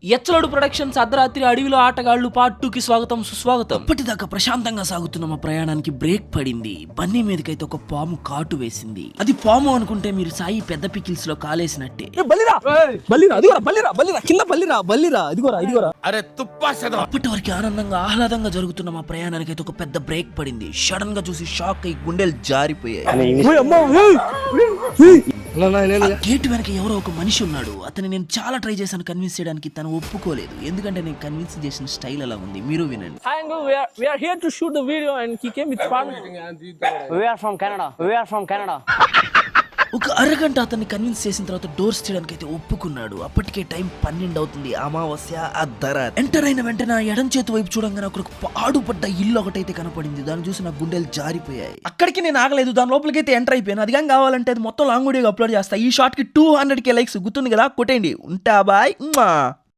ఎచ్చలోడు productions అర్ధరాత్రి అడవిలో ఆటగాళ్లు పార్ట్ 2కి స్వాగతం సుస్వాగతం. ఇప్పటిదాకా ప్రశాంతంగా సాగుతున్న మా ప్రయాణానికి బ్రేక్ పడింది. బన్నీ మీదకైతే ఒక పాము కాటు వేసింది. అది పాము అనుకుంటే మీరు సాయి పెద్ద పికిల్స్ లో కాలేసినట్టే. అప్పటి వరకు ఆనందంగా ఆహ్లాదంగా జరుగుతున్న మా ప్రయాణానికి అయితే ఒక పెద్ద బ్రేక్ పడింది. సడన్ గా చూసి షాక్ అయి గుండెలు జారిపోయాయి. గేట్ వెనక ఎవరో ఒక మనిషి ఉన్నాడు. అతని నేను చాలా ట్రై చేశాను కన్విన్స్ చేయడానికి, తను ఒప్పుకోలేదు. ఎందుకంటే నేను కన్విన్స్ చేసిన స్టైల్ అలా ఉంది. మీరు వినండి. Hi uncle, we are here to shoot the video and he came with fun. We are from Canada. ఒక అరగంట అతన్ని కన్విన్స్ చేసిన తర్వాత డోర్స్ తీయడానికి అయితే ఒప్పుకున్నాడు. అప్పటికే టైం 12 అవుతుంది. అమావాస్య అర్ధరాత్రి. ఎంటర్ అయిన వెంటనే ఎడం చేతి వైపు చూడంగానే అక్కడ ఒక పాడుపడ్డ ఇల్లు ఒకటైతే కనపడింది. దాన్ని చూసి నా గుండెలు జారిపోయాయి. అక్కడికి నేను ఆగలేదు, దాని లోపలికి అయితే ఎంటర్ అయిపోయాను. అది కానీ కావాలంటే అది మొత్తం లాంగ్ వీడియోగా అప్లోడ్ చేస్తా. ఈ షార్ట్ కి 200K లైక్స్ గుర్తుంది కదా, కొట్టేయండి. ఉంటా బాయ్.